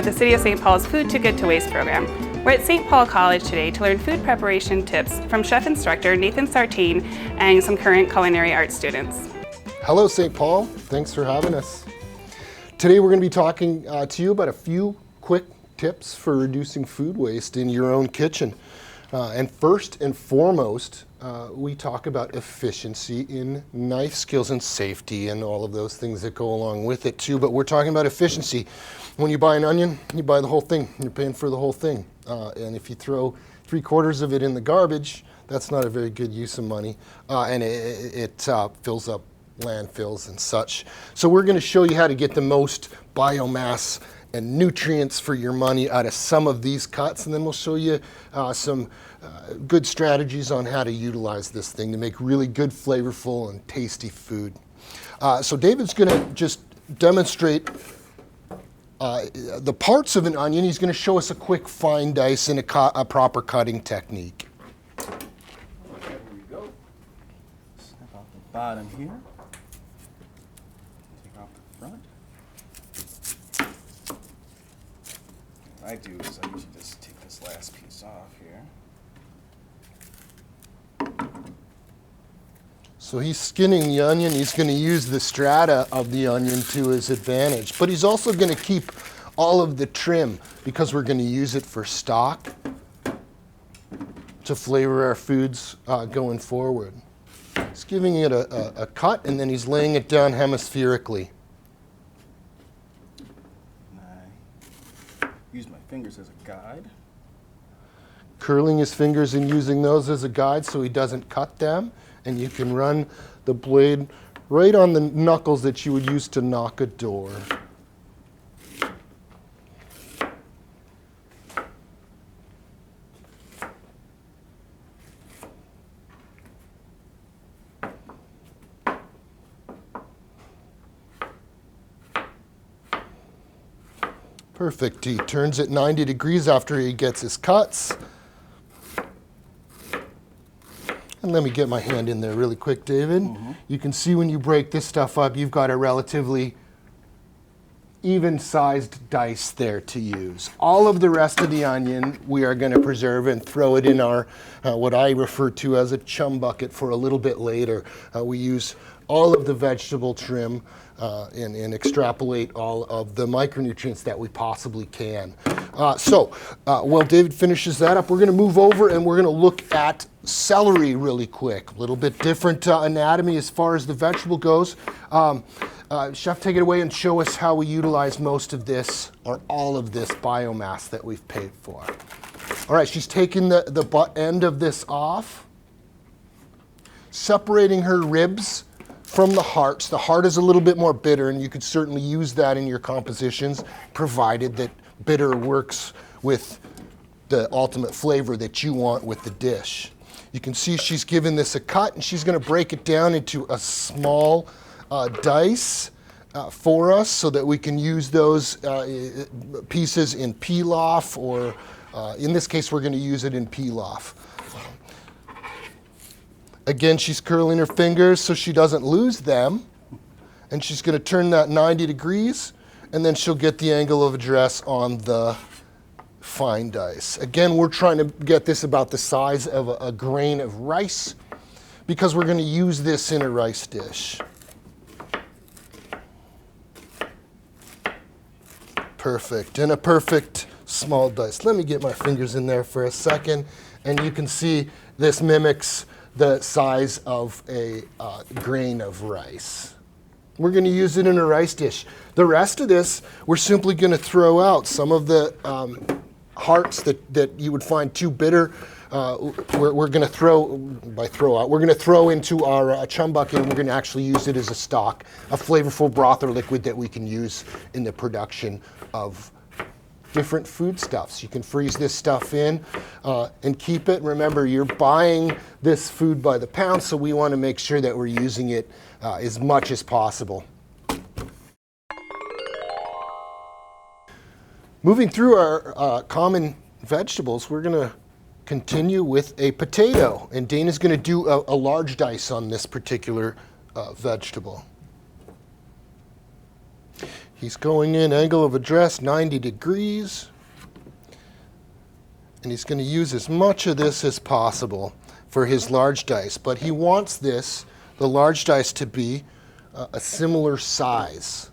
with the City of St. Paul's Food to Good to Waste program. We're at St. Paul College today to learn food preparation tips from chef instructor Nathan Sartain and some current culinary arts students. Hello St. Paul, thanks for having us. Today we're going to be talking to you about a few quick tips for reducing food waste in your own kitchen. And first and foremost, we talk about efficiency in knife skills and safety and all of those things that go along with it too. But we're talking about efficiency. When you buy an onion, you buy the whole thing. You're paying for the whole thing. And if you throw 3/4 of it in the garbage, that's not a very good use of money. And it fills up landfills and such. So we're going to show you how to get the most biomass and nutrients for your money out of some of these cuts, and then we'll show you some good strategies on how to utilize this thing to make really good, flavorful, and tasty food. So David's going to just demonstrate the parts of an onion. He's going to show us a quick fine dice and a proper cutting technique. Here we go. Snip off the bottom here. Take off the front. What I do is I usually just take this last piece off here. So he's skinning the onion. He's going to use the strata of the onion to his advantage. But he's also going to keep all of the trim because we're going to use it for stock to flavor our foods going forward. He's giving it a cut, and then he's laying it down hemispherically. And I use my fingers as a guide. Curling his fingers and using those as a guide so he doesn't cut them. And you can run the blade right on the knuckles that you would use to knock a door. Perfect. He turns it 90 degrees after he gets his cuts. And let me get my hand in there really quick, David. Mm-hmm. You can see when you break this stuff up, you've got a relatively even-sized dice there to use. All of the rest of the onion we are going to preserve and throw it in our, what I refer to as a chum bucket for a little bit later. We use all of the vegetable trim and extrapolate all of the micronutrients that we possibly can. While David finishes that up, we're going to move over and we're going to look at celery really quick. A little bit different anatomy as far as the vegetable goes. Chef, take it away and show us how we utilize most of this or all of this biomass that we've paid for. All right, she's taking the butt end of this off, separating her ribs from the hearts. The heart is a little bit more bitter, and you could certainly use that in your compositions, provided that bitter works with the ultimate flavor that you want with the dish. You can see she's given this a cut, and she's going to break it down into a small dice for us so that we can use those pieces in pilaf, or in this case we're going to use it in pilaf. Again, she's curling her fingers so she doesn't lose them, and she's going to turn that 90 degrees, and then she'll get the angle of address on the fine dice. Again, we're trying to get this about the size of a grain of rice because we're going to use this in a rice dish. Perfect, and a perfect small dice. Let me get my fingers in there for a second, and you can see this mimics the size of a grain of rice. We're going to use it in a rice dish. The rest of this, we're simply going to throw out. Some of the hearts that you would find too bitter, we're going to we're going to throw into our chum bucket, and we're going to actually use it as a stock, a flavorful broth or liquid that we can use in the production of different foodstuffs. You can freeze this stuff in and keep it. Remember, you're buying this food by the pound, so we want to make sure that we're using it as much as possible. Moving through our common vegetables, we're going to continue with a potato, and Dana's going to do a large dice on this particular vegetable. He's going in angle of address 90 degrees. And he's going to use as much of this as possible for his large dice. But he wants this, the large dice, to be a similar size.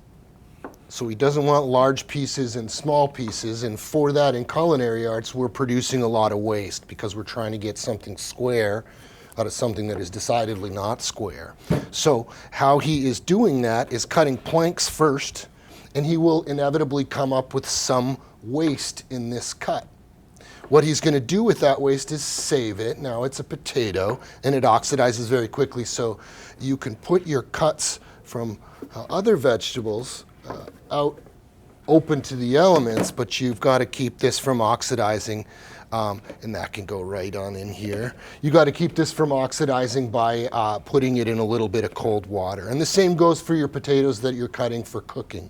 So he doesn't want large pieces and small pieces. And for that, in culinary arts, we're producing a lot of waste because we're trying to get something square out of something that is decidedly not square. So how he is doing that is cutting planks first, and he will inevitably come up with some waste in this cut. What he's going to do with that waste is save it. Now it's a potato, and it oxidizes very quickly, so you can put your cuts from other vegetables out open to the elements, but you've got to keep this from oxidizing, and that can go right on in here. You got to keep this from oxidizing by putting it in a little bit of cold water. And the same goes for your potatoes that you're cutting for cooking.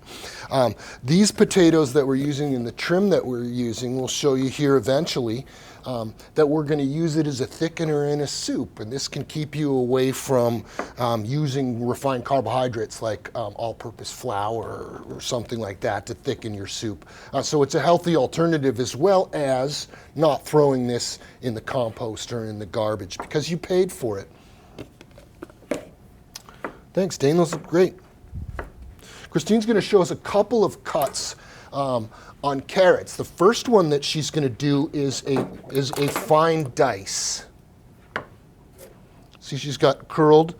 These potatoes that we're using in the trim that we're using, we'll show you here eventually, that we're going to use it as a thickener in a soup. And this can keep you away from using refined carbohydrates like all-purpose flour or something like that to thicken your soup. So it's a healthy alternative, as well as not throwing this in the compost or in the garbage because you paid for it. Thanks, Dane. Those look great. Christine's going to show us a couple of cuts on carrots. The first one that she's going to do is a fine dice. See, she's got curled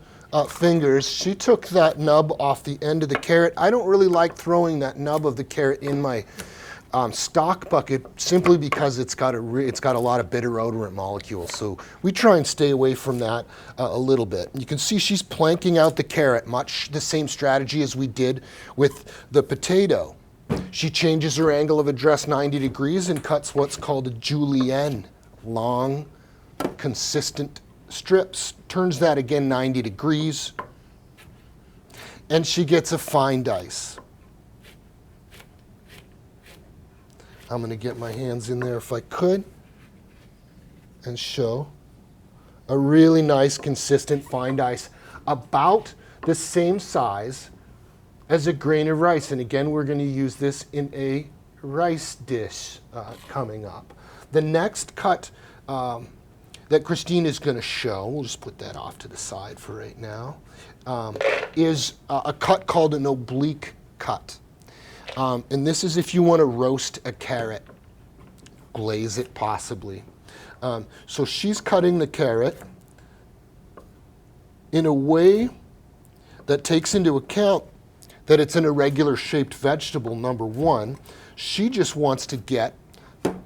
fingers. She took that nub off the end of the carrot. I don't really like throwing that nub of the carrot in my stock bucket simply because it's got a lot of bitter odorant molecules. So we try and stay away from that a little bit. You can see she's planking out the carrot, much the same strategy as we did with the potato. She changes her angle of address 90 degrees and cuts what's called a julienne, long, consistent strips. Turns that again 90 degrees, and she gets a fine dice. I'm going to get my hands in there if I could and show a really nice, consistent fine dice, about the same size as a grain of rice. And again, we're going to use this in a rice dish coming up. The next cut that Christine is going to show, we'll just put that off to the side for right now, is a cut called an oblique cut. And this is if you want to roast a carrot, glaze it possibly. So she's cutting the carrot in a way that takes into account that it's an irregular shaped vegetable, number one. She just wants to get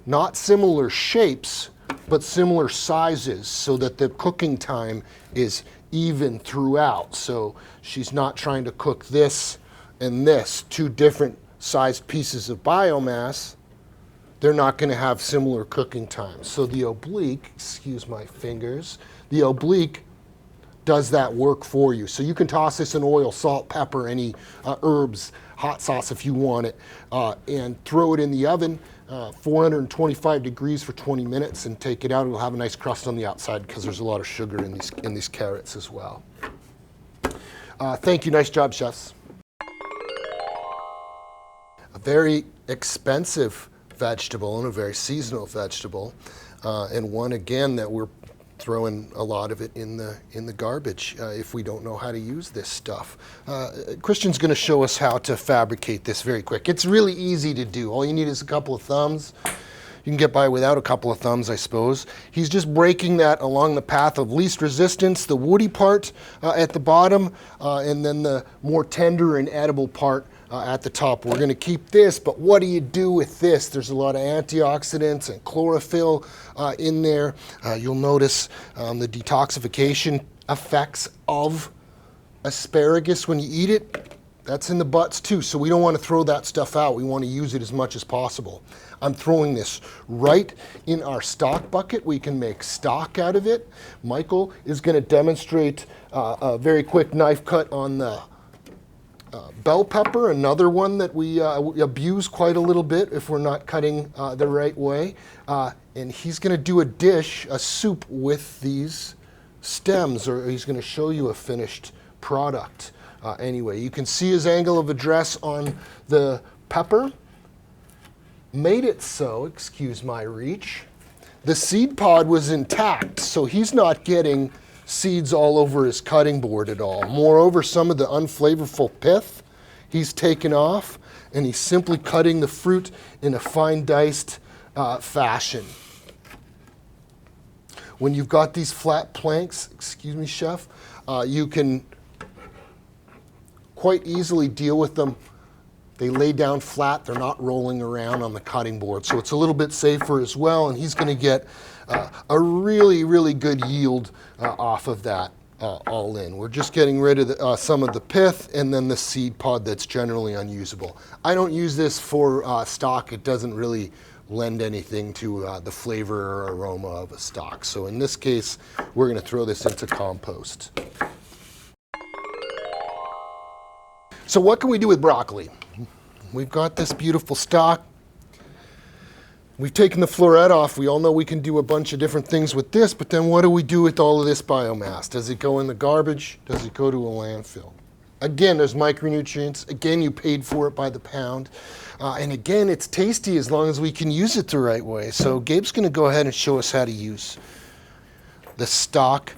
not similar shapes, but similar sizes so that the cooking time is even throughout. So she's not trying to cook this and this, two different sized pieces of biomass. They're not going to have similar cooking times. So the oblique, excuse my fingers, the oblique does that work for you. So you can toss this in oil, salt, pepper, any herbs, hot sauce if you want it, and throw it in the oven, 425 degrees for 20 minutes, and take it out. It'll have a nice crust on the outside because there's a lot of sugar in these carrots as well. Thank you. Nice job, chefs. A very expensive vegetable and a very seasonal vegetable, and one again that we're throwing a lot of it in the garbage if we don't know how to use this stuff. Christian's going to show us how to fabricate this very quick. It's really easy to do. All you need is a couple of thumbs. You can get by without a couple of thumbs, I suppose. He's just breaking that along the path of least resistance, the woody part at the bottom, and then the more tender and edible part at the top. We're going to keep this, but what do you do with this? There's a lot of antioxidants and chlorophyll in there. You'll notice the detoxification effects of asparagus when you eat it. That's in the butts too, so we don't want to throw that stuff out. We want to use it as much as possible. I'm throwing this right in our stock bucket. We can make stock out of it. Michael is going to demonstrate a very quick knife cut on the bell pepper, another one that we abuse quite a little bit if we're not cutting the right way. And he's going to do a dish, a soup with these stems, or he's going to show you a finished product. anyway. You can see his angle of address on the pepper. Made it so, excuse my reach, the seed pod was intact, so he's not getting seeds all over his cutting board at all. Moreover, some of the unflavorful pith he's taken off, and he's simply cutting the fruit in a fine diced fashion. When you've got these flat planks, excuse me, chef, you can quite easily deal with them. They lay down flat, they're not rolling around on the cutting board, so it's a little bit safer as well, and he's going to get a really, really good yield off of that all in. We're just getting rid of some of the pith and then the seed pod that's generally unusable. I don't use this for stock. It doesn't really lend anything to the flavor or aroma of a stock. So in this case, we're going to throw this into compost. So what can we do with broccoli? We've got this beautiful stalk. We've taken the floret off. We all know we can do a bunch of different things with this, but then what do we do with all of this biomass? Does it go in the garbage? Does it go to a landfill? Again, there's micronutrients. Again, you paid for it by the pound. And again, it's tasty as long as we can use it the right way. So Gabe's going to go ahead and show us how to use the stalk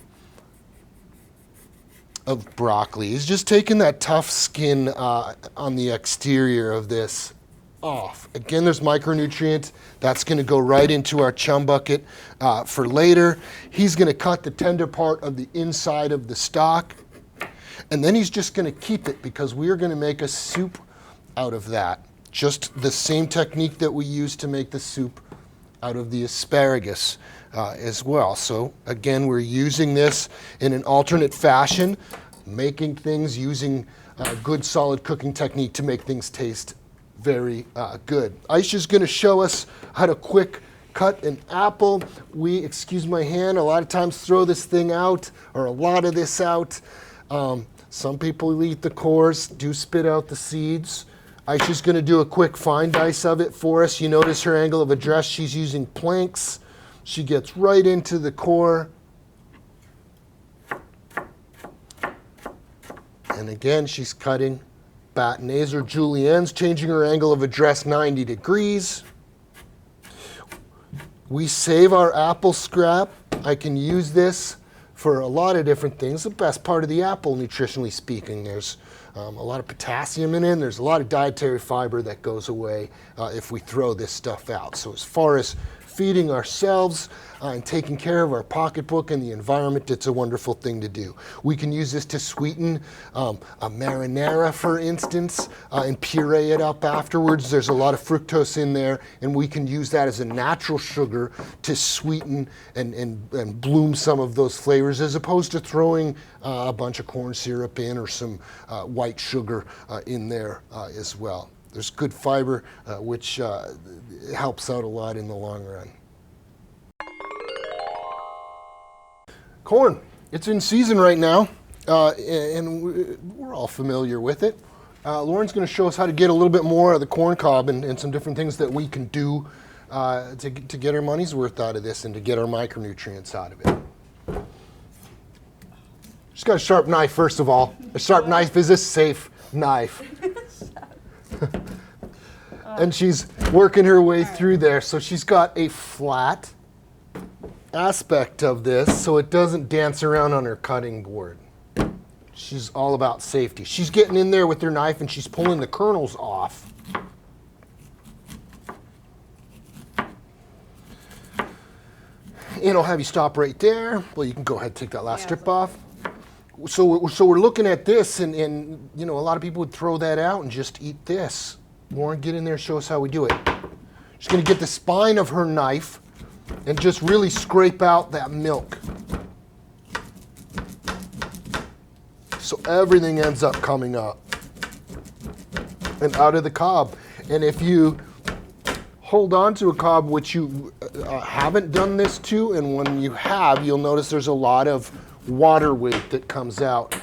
of broccoli. He's just taking that tough skin on the exterior of this off. Again, there's micronutrients. That's going to go right into our chum bucket for later. He's going to cut the tender part of the inside of the stalk, and then he's just going to keep it because we are going to make a soup out of that. Just the same technique that we use to make the soup out of the asparagus as well. So again, we're using this in an alternate fashion, making things using good solid cooking technique to make things taste very good. Aisha's going to show us how to quick cut an apple. We, excuse my hand, a lot of times throw this thing out, or a lot of this out. Some people eat the cores, do spit out the seeds. Aisha's going to do a quick fine dice of it for us. You notice her angle of address, she's using planks. She gets right into the core. And again, she's cutting bâtonnets or juliennes, changing her angle of address 90 degrees. We save our apple scrap. I can use this for a lot of different things. The best part of the apple, nutritionally speaking, there's a lot of potassium in it. There's a lot of dietary fiber that goes away if we throw this stuff out. So as far as feeding ourselves and taking care of our pocketbook and the environment, it's a wonderful thing to do. We can use this to sweeten a marinara, for instance, and puree it up afterwards. There's a lot of fructose in there, and we can use that as a natural sugar to sweeten and bloom some of those flavors, as opposed to throwing a bunch of corn syrup in or some white sugar in there as well. There's good fiber, which helps out a lot in the long run. Corn, it's in season right now, and we're all familiar with it. Lauren's going to show us how to get a little bit more of the corn cob and some different things that we can do to get our money's worth out of this and to get our micronutrients out of it. Just got a sharp knife, first of all. A sharp knife is a safe knife. And she's working her way through there. So she's got a flat aspect of this so it doesn't dance around on her cutting board. She's all about safety. She's getting in there with her knife and she's pulling the kernels off. And I'll have you stop right there. Well, you can go ahead and take that last strip off. So we're looking at this, and you know, a lot of people would throw that out and just eat this. Lauren, get in there, show us how we do it. She's going to get the spine of her knife and just really scrape out that milk. So everything ends up coming up and out of the cob. And if you hold on to a cob which you haven't done this to, and when you have, you'll notice there's a lot of water weight that comes out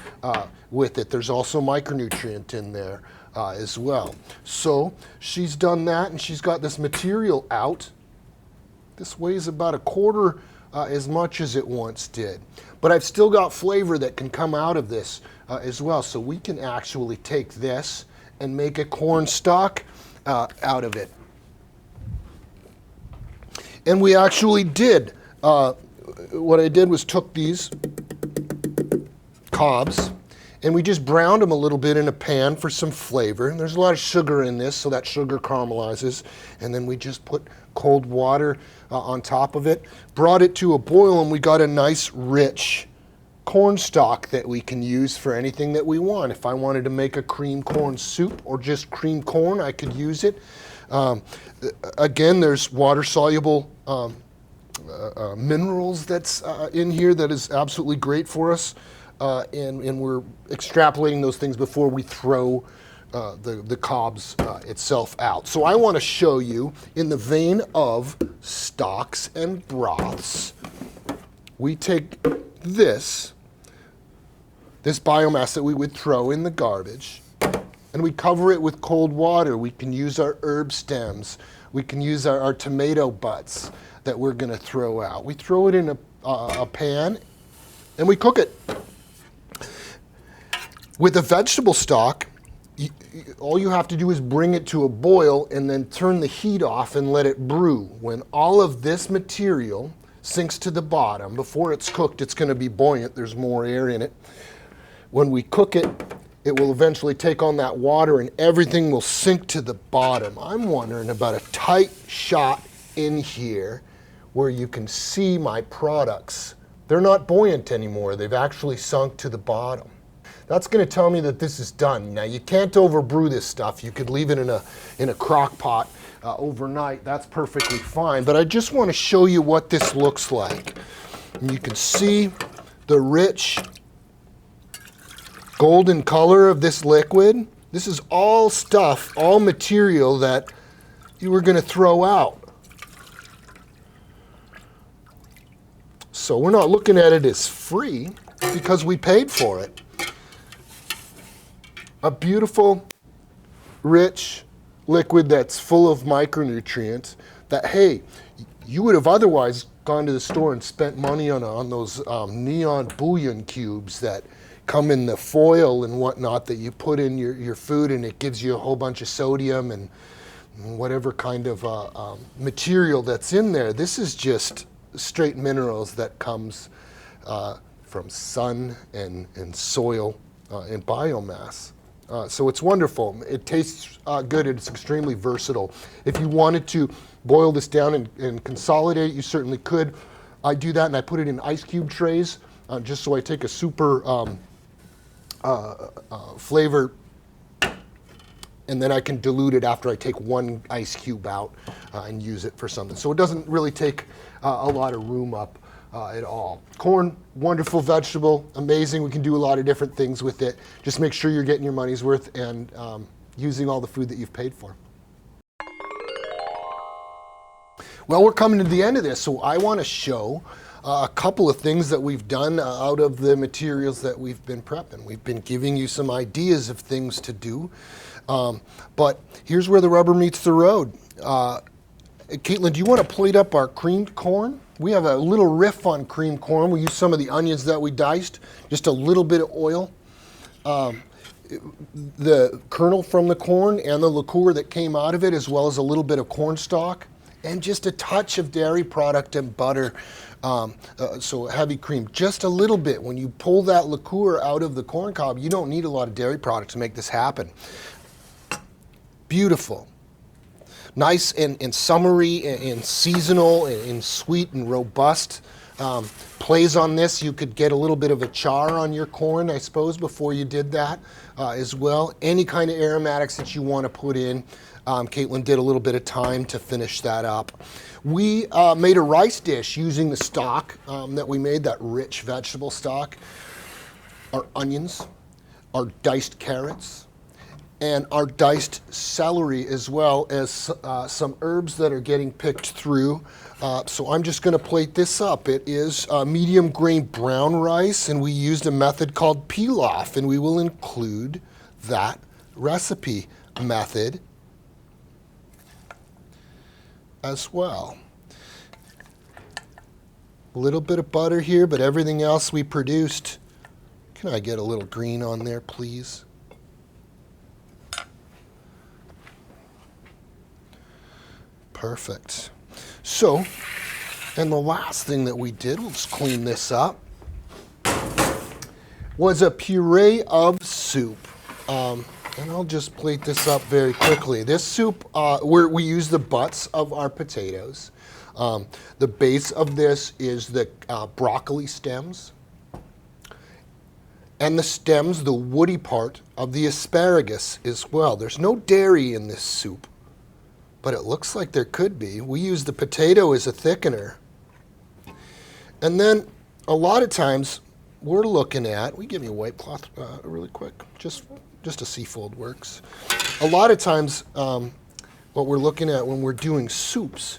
with it. There's also micronutrient in there as well. So she's done that, and she's got this material out. This weighs about 1/4 as much as it once did. But I've still got flavor that can come out of this as well. So we can actually take this and make a corn stock out of it. And we actually did. What I did was took these cobs and we just browned them a little bit in a pan for some flavor. And there's a lot of sugar in this, so that sugar caramelizes. And then we just put cold water on top of it, brought it to a boil, and we got a nice rich corn stock that we can use for anything that we want. If I wanted to make a cream corn soup or just cream corn, I could use it. Again, there's water-soluble minerals that's in here that is absolutely great for us. And we're extrapolating those things before we throw the cobs itself out. So I want to show you, in the vein of stocks and broths, we take this biomass that we would throw in the garbage, and we cover it with cold water. We can use our herb stems. We can use our tomato butts that we're going to throw out. We throw it in a pan, and we cook it. With a vegetable stock, all you have to do is bring it to a boil and then turn the heat off and let it brew. When all of this material sinks to the bottom, before it's cooked, it's going to be buoyant. There's more air in it. When we cook it, it will eventually take on that water and everything will sink to the bottom. I'm wondering about a tight shot in here where you can see my products. They're not buoyant anymore. They've actually sunk to the bottom. That's going to tell me that this is done. Now, you can't overbrew this stuff. You could leave it in a crock pot overnight. That's perfectly fine. But I just want to show you what this looks like. And you can see the rich golden color of this liquid. This is all stuff, all material that you were going to throw out. So we're not looking at it as free because we paid for it. A beautiful, rich liquid that's full of micronutrients that, hey, you would have otherwise gone to the store and spent money on those neon bouillon cubes that come in the foil and whatnot that you put in your food, and it gives you a whole bunch of sodium and whatever kind of material that's in there. This is just straight minerals that comes from sun and soil and biomass. So it's wonderful. It tastes good. It's extremely versatile. If you wanted to boil this down and consolidate, you certainly could. I do that and I put it in ice cube trays just so I take a super flavor, and then I can dilute it after I take one ice cube out and use it for something. So it doesn't really take a lot of room up at all. Corn, wonderful vegetable, amazing. We can do a lot of different things with it. Just make sure you're getting your money's worth and using all the food that you've paid for. Well, we're coming to the end of this, so I want to show a couple of things that we've done out of the materials that we've been prepping. We've been giving you some ideas of things to do, but here's where the rubber meets the road. Caitlin, do you want to plate up our creamed corn? We have a little riff on creamed corn. We use some of the onions that we diced, just a little bit of oil. The kernel from the corn and the liqueur that came out of it, as well as a little bit of cornstalk, and just a touch of dairy product and butter. So heavy cream, just a little bit. When you pull that liqueur out of the corn cob, you don't need a lot of dairy product to make this happen. Beautiful. Nice and summery and seasonal and sweet and robust. Plays on this, you could get a little bit of a char on your corn, I suppose, before you did that as well. Any kind of aromatics that you want to put in. Caitlin did a little bit of time to finish that up. We made a rice dish using the stock that we made, that rich vegetable stock. Our onions, our diced carrots, and our diced celery, as well as some herbs that are getting picked through. So I'm just going to plate this up. It is medium grain brown rice, and we used a method called pilaf, and we will include that recipe method as well. A little bit of butter here, but everything else we produced. Can I get a little green on there, please? Perfect. So, and the last thing that we did, let's clean this up, was a puree of soup. And I'll just plate this up very quickly. This soup, we use the butts of our potatoes. The base of this is the broccoli stems. And the stems, the woody part of the asparagus as well. There's no dairy in this soup, but it looks like there could be. We use the potato as a thickener. And then a lot of times we're looking at, we give me a white cloth really quick, just a seafold works. A lot of times what we're looking at when we're doing soups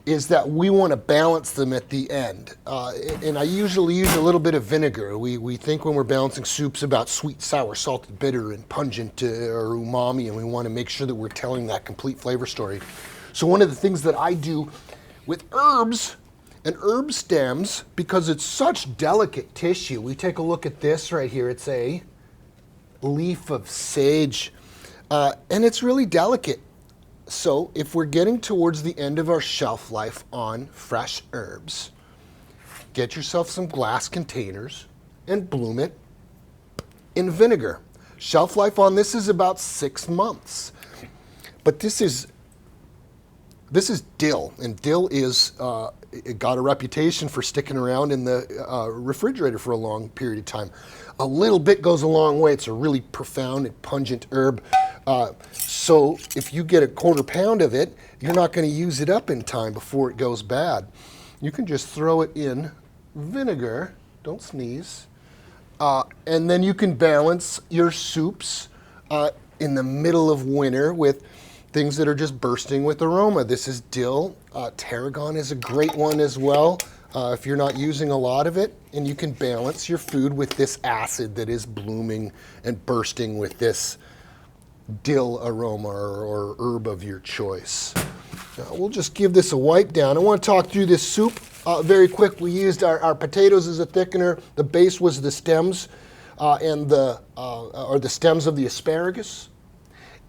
is that we want to balance them at the end. And I usually use a little bit of vinegar. We think when we're balancing soups about sweet, sour, salted, bitter, and pungent or umami, and we want to make sure that we're telling that complete flavor story. So one of the things that I do with herbs and herb stems, because it's such delicate tissue, we take a look at this right here. It's a leaf of sage, and it's really delicate. So if we're getting towards the end of our shelf life on fresh herbs, get yourself some glass containers and bloom it in vinegar. Shelf life on this is about 6 months. But this is dill, and dill is it got a reputation for sticking around in the refrigerator for a long period of time. A little bit goes a long way. It's a really profound and pungent herb. So if you get a 1/4 pound of it, you're not going to use it up in time before it goes bad. You can just throw it in vinegar, don't sneeze, and then you can balance your soups in the middle of winter with things that are just bursting with aroma. This is dill. Tarragon is a great one as well if you're not using a lot of it, and you can balance your food with this acid that is blooming and bursting with this dill aroma or herb of your choice. We'll just give this a wipe down. I want to talk through this soup very quick. We used our potatoes as a thickener. The base was the stems and the stems of the asparagus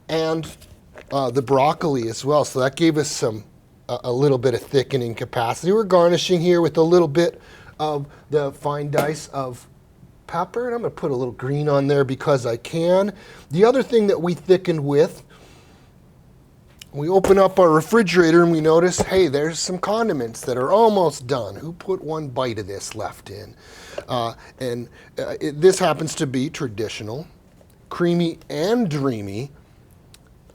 and the broccoli as well. So that gave us a little bit of thickening capacity. We're garnishing here with a little bit of the fine dice of pepper, and I'm going to put a little green on there because I can. The other thing that we thickened with, we open up our refrigerator and we notice, hey, there's some condiments that are almost done. Who put 1 bite of this left in? This happens to be traditional, creamy and dreamy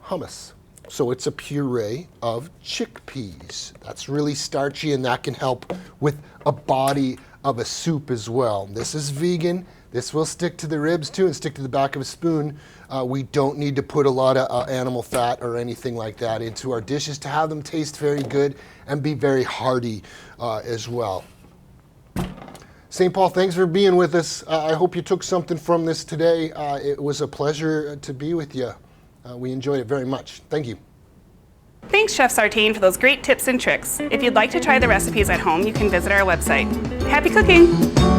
hummus. So it's a puree of chickpeas. That's really starchy, and that can help with a body of a soup as well. This is vegan. This will stick to the ribs too and stick to the back of a spoon. We don't need to put a lot of animal fat or anything like that into our dishes to have them taste very good and be very hearty as well. St. Paul, thanks for being with us. I hope you took something from this today. It was a pleasure to be with you. We enjoyed it very much. Thank you. Thanks, Chef Sartain, for those great tips and tricks. If you'd like to try the recipes at home, you can visit our website. Happy cooking!